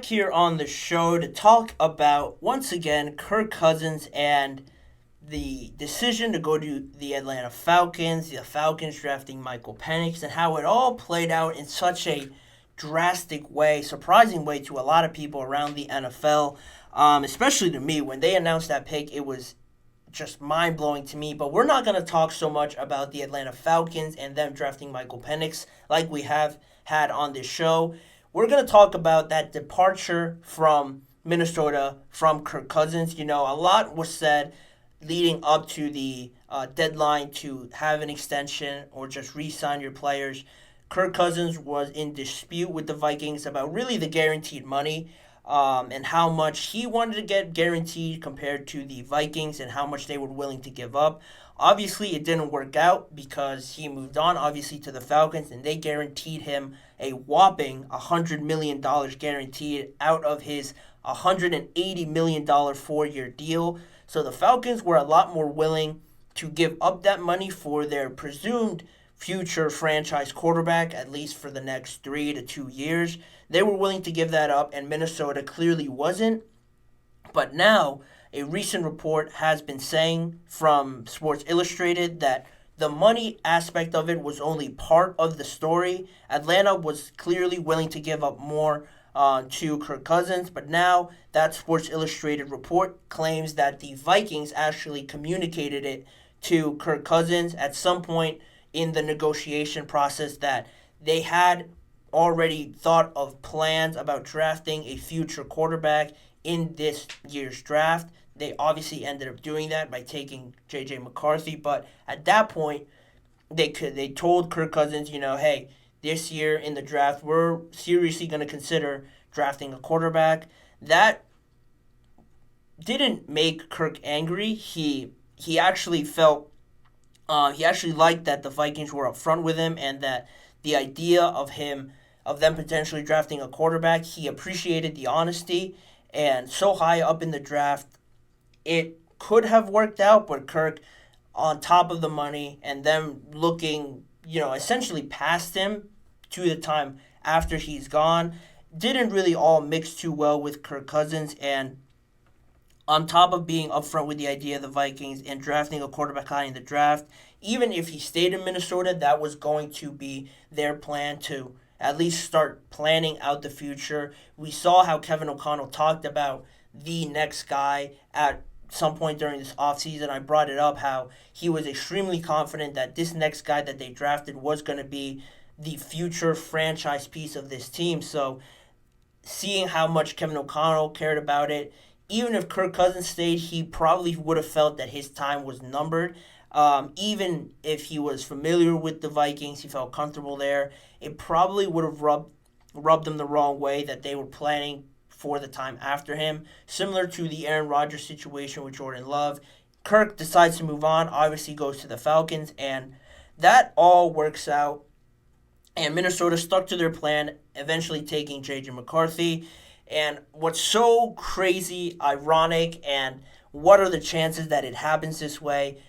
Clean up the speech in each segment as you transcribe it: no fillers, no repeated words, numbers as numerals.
back here on the show to talk about, once again, Kirk Cousins and the decision to go to the Atlanta Falcons, the Falcons drafting Michael Penix, and how it all played out in such a drastic way, surprising way to a lot of people around the NFL, especially to me. When they announced that pick, it was just mind blowing to me. But we're not going to talk so much about the Atlanta Falcons and them drafting Michael Penix like we have had on this show. We're going to talk about that departure from Minnesota from Kirk Cousins. You know, a lot was said leading up to the deadline to have an extension or just re-sign your players. Kirk Cousins was in dispute with the Vikings about really the guaranteed money, and how much he wanted to get guaranteed compared to the Vikings and how much they were willing to give up. Obviously, it didn't work out because he moved on, obviously, to the Falcons, and they guaranteed him a whopping $100 million guaranteed out of his $180 million 4-year deal. So the Falcons were a lot more willing to give up that money for their presumed future franchise quarterback, at least for the next 3 to 2 years. They were willing to give that up, and Minnesota clearly wasn't. But now, a recent report has been saying from Sports Illustrated that the money aspect of it was only part of the story. Atlanta was clearly willing to give up more to Kirk Cousins, but now that Sports Illustrated report claims that the Vikings actually communicated it to Kirk Cousins at some point in the negotiation process, that they had already thought of plans about drafting a future quarterback in this year's draft. They obviously ended up doing that by taking J.J. McCarthy, but at that point, they told Kirk Cousins, hey, this year in the draft, we're seriously going to consider drafting a quarterback. That didn't make Kirk angry. He actually felt he actually liked that the Vikings were upfront with him, and that the idea of them potentially drafting a quarterback, he appreciated the honesty. And so high up in the draft, it could have worked out, but Kirk, on top of the money and them looking, essentially past him to the time after he's gone, didn't really all mix too well with Kirk Cousins. And on top of being upfront with the idea of the Vikings and drafting a quarterback high in the draft, even if he stayed in Minnesota, that was going to be their plan to at least start planning out the future. We saw how Kevin O'Connell talked about the next guy at some point during this offseason. I brought it up how he was extremely confident that this next guy that they drafted was going to be the future franchise piece of this team. So seeing how much Kevin O'Connell cared about it, even if Kirk Cousins stayed, he probably would have felt that his time was numbered. Even if he was familiar with the Vikings, he felt comfortable there, it probably would have rubbed them the wrong way that they were planning for the time after him. Similar to the Aaron Rodgers situation with Jordan Love, Kirk decides to move on, obviously goes to the Falcons, and that all works out. And Minnesota stuck to their plan, eventually taking J.J. McCarthy. And what's so crazy, ironic, and what are the chances that it happens this way?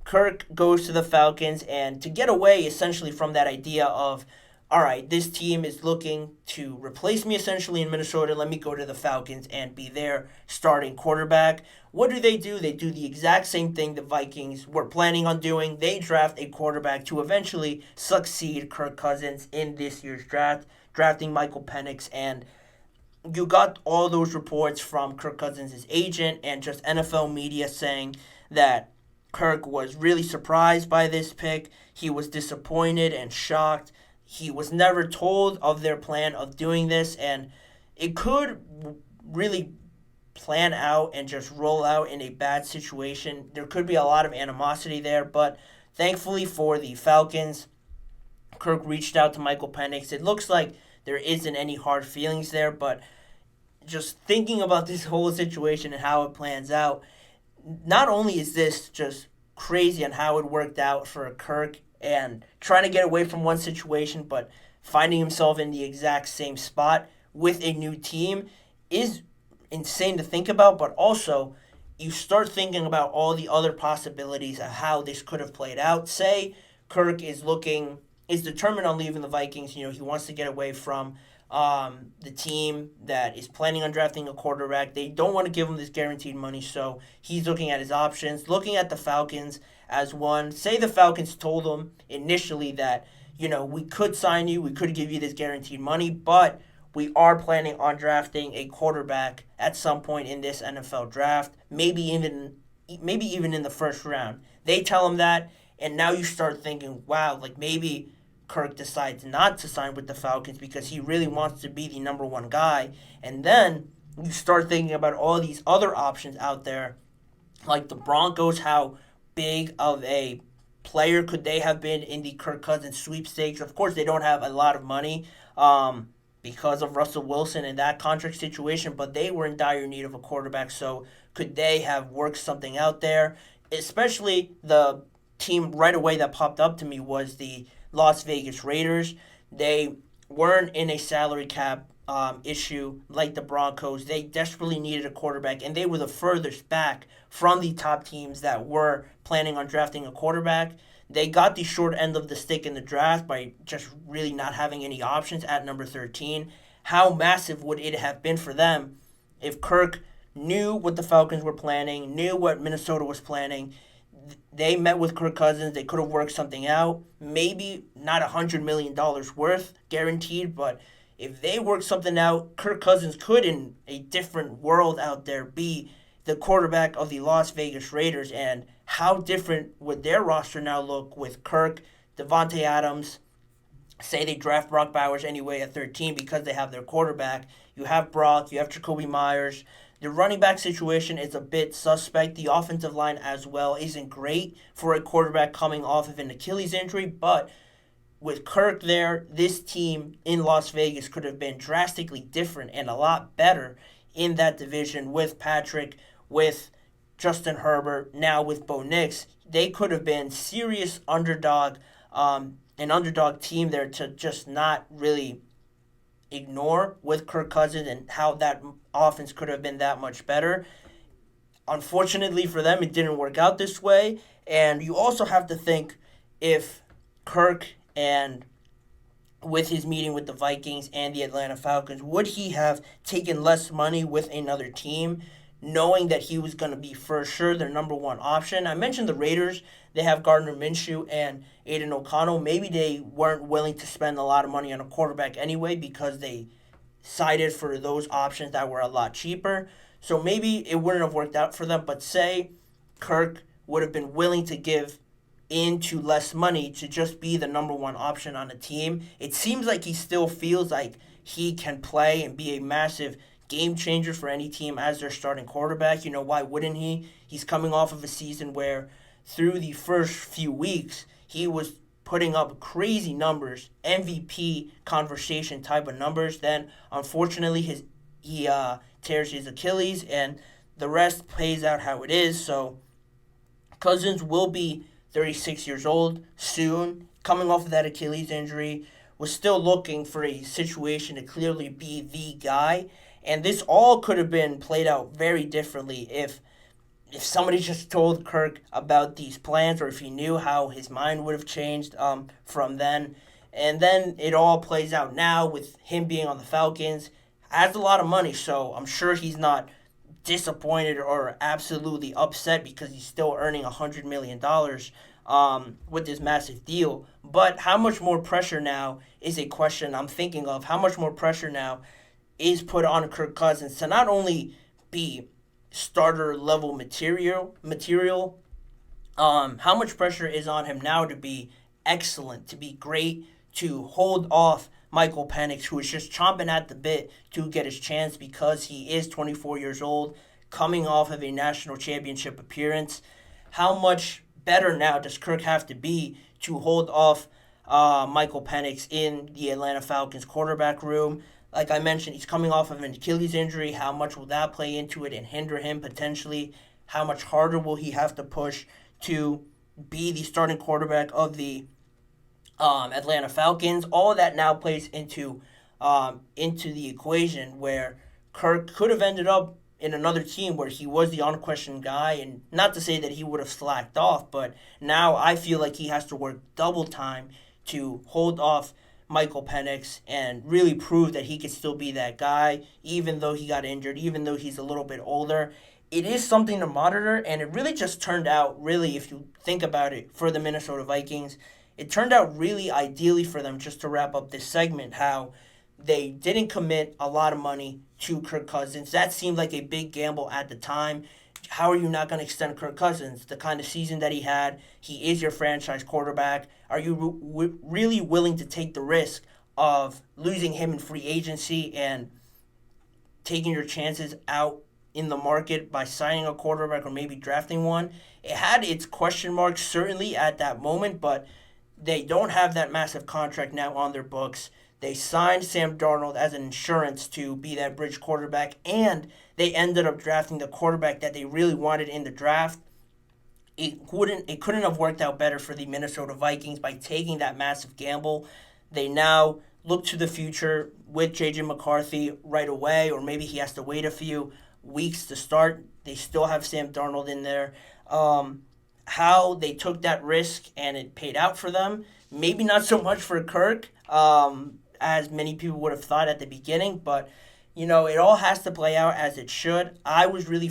Kirk goes to the Falcons, and to get away essentially from that idea of, all right, this team is looking to replace me essentially in Minnesota, let me go to the Falcons and be their starting quarterback. What do? They do the exact same thing the Vikings were planning on doing. They draft a quarterback to eventually succeed Kirk Cousins in this year's draft, drafting Michael Penix. And you got all those reports from Kirk Cousins' agent and just NFL media saying that Kirk was really surprised by this pick. He was disappointed and shocked. He was never told of their plan of doing this, and it could really plan out and just roll out in a bad situation. There could be a lot of animosity there, but thankfully for the Falcons, Kirk reached out to Michael Penix. It looks like there isn't any hard feelings there, but just thinking about this whole situation and how it plans out, not only is this just crazy on how it worked out for Kirk and trying to get away from one situation, but finding himself in the exact same spot with a new team is insane to think about, but also you start thinking about all the other possibilities of how this could have played out. Say Kirk is determined on leaving the Vikings. He wants to get away from the team that is planning on drafting a quarterback. They don't want to give him this guaranteed money, so he's looking at his options, looking at the Falcons as one. Say the Falcons told him initially that, we could sign you, we could give you this guaranteed money, but we are planning on drafting a quarterback at some point in this NFL draft, maybe even in the first round. They tell him that, and now you start thinking, wow, like maybe Kirk decides not to sign with the Falcons because he really wants to be the number one guy. And then you start thinking about all these other options out there, like the Broncos. How big of a player could they have been in the Kirk Cousins sweepstakes? Of course, they don't have a lot of money because of Russell Wilson and that contract situation, but they were in dire need of a quarterback. So could they have worked something out there? Especially the team right away that popped up to me was the Las Vegas Raiders. They weren't in a salary cap issue like the Broncos. They desperately needed a quarterback, and they were the furthest back from the top teams that were planning on drafting a quarterback. They got the short end of the stick in the draft by just really not having any options at number 13. How massive would it have been for them if Kirk knew what the Falcons were planning, knew what Minnesota was planning? They met with Kirk Cousins. They could have worked something out. Maybe not $100 million worth guaranteed, but if they work something out, Kirk Cousins could, in a different world out there, be the quarterback of the Las Vegas Raiders. And how different would their roster now look with Kirk, Devontae Adams? Say they draft Brock Bowers anyway at 13 because they have their quarterback. You have Brock, you have Jacoby Myers. The running back situation is a bit suspect. The offensive line as well isn't great for a quarterback coming off of an Achilles injury, but with Kirk there, this team in Las Vegas could have been drastically different and a lot better in that division with Patrick, with Justin Herbert, now with Bo Nix. They could have been serious underdog, an underdog team there to just not really ignore with Kirk Cousins, and how that offense could have been that much better. Unfortunately for them, it didn't work out this way. And you also have to think, if Kirk, and with his meeting with the Vikings and the Atlanta Falcons, would he have taken less money with another team, knowing that he was going to be for sure their number one option? I mentioned the Raiders. They have Gardner Minshew and Aiden O'Connell. Maybe they weren't willing to spend a lot of money on a quarterback anyway because they cited for those options that were a lot cheaper. So maybe it wouldn't have worked out for them. But say Kirk would have been willing to give into less money to just be the number one option on a team. It seems like he still feels like he can play and be a massive game changer for any team as their starting quarterback. Why wouldn't he? He's coming off of a season where through the first few weeks, he was putting up crazy numbers, MVP conversation type of numbers. Then, unfortunately, he tears his Achilles, and the rest plays out how it is. So, Cousins will be 36 years old soon, coming off of that Achilles injury, was still looking for a situation to clearly be the guy. And this all could have been played out very differently if somebody just told Kirk about these plans, or if he knew how his mind would have changed from then. And then it all plays out now with him being on the Falcons. Has a lot of money, so I'm sure he's not disappointed or absolutely upset because he's still earning $100 million with this massive deal. But how much more pressure now is a question I'm thinking of. How much more pressure now is put on Kirk Cousins to not only be starter level material, how much pressure is on him now to be excellent, to be great, to hold off Michael Penix, who is just chomping at the bit to get his chance because he is 24 years old, coming off of a national championship appearance. How much better now does Kirk have to be to hold off Michael Penix in the Atlanta Falcons quarterback room? Like I mentioned, he's coming off of an Achilles injury. How much will that play into it and hinder him potentially? How much harder will he have to push to be the starting quarterback of the Atlanta Falcons? All of that now plays into the equation, where Kirk could have ended up in another team where he was the unquestioned guy, and not to say that he would have slacked off, but now I feel like he has to work double time to hold off Michael Penix and really prove that he could still be that guy, even though he got injured, even though he's a little bit older. It is something to monitor, and it really just turned out, really, if you think about it, for the Minnesota Vikings, it turned out really ideally for them, just to wrap up this segment, how they didn't commit a lot of money to Kirk Cousins. That seemed like a big gamble at the time. How are you not going to extend Kirk Cousins? The kind of season that he had, he is your franchise quarterback. Are you really willing to take the risk of losing him in free agency and taking your chances out in the market by signing a quarterback or maybe drafting one? It had its question marks certainly at that moment, but they don't have that massive contract now on their books. They signed Sam Darnold as an insurance to be that bridge quarterback, and they ended up drafting the quarterback that they really wanted in the draft. It couldn't have worked out better for the Minnesota Vikings by taking that massive gamble. They now look to the future with J.J. McCarthy right away, or maybe he has to wait a few weeks to start. They still have Sam Darnold in there. How they took that risk and it paid out for them. Maybe not so much for Kirk, as many people would have thought at the beginning, but it all has to play out as it should. I was really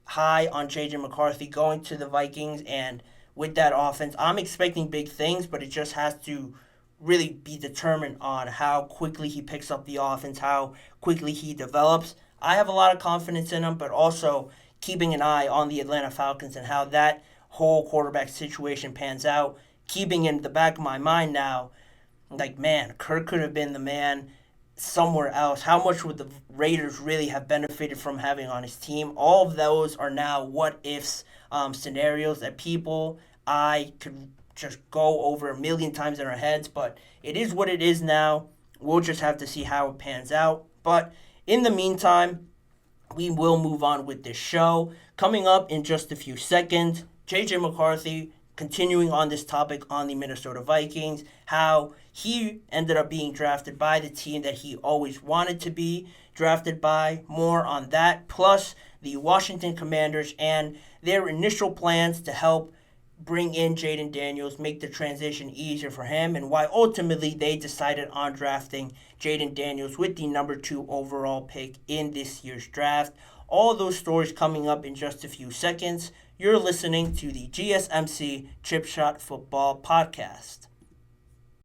high on J.J. McCarthy going to the Vikings, and with that offense, I'm expecting big things, but it just has to really be determined on how quickly he picks up the offense, how quickly he develops. I have a lot of confidence in him, but also keeping an eye on the Atlanta Falcons and how that whole quarterback situation pans out, keeping in the back of my mind now, like, man, Kirk could have been the man somewhere else. How much would the Raiders really have benefited from having on his team? All of those are now what-ifs scenarios that I could just go over a million times in our heads, but it is what it is now. We'll just have to see how it pans out. But in the meantime, we will move on with this show. Coming up in just a few seconds, J.J. McCarthy, continuing on this topic on the Minnesota Vikings, how he ended up being drafted by the team that he always wanted to be drafted by. More on that, plus the Washington Commanders and their initial plans to help bring in Jaden Daniels, make the transition easier for him, and why ultimately they decided on drafting Jaden Daniels with the number 2 overall pick in this year's draft. All those stories coming up in just a few seconds. You're listening to the GSMC Chip Shot Football Podcast.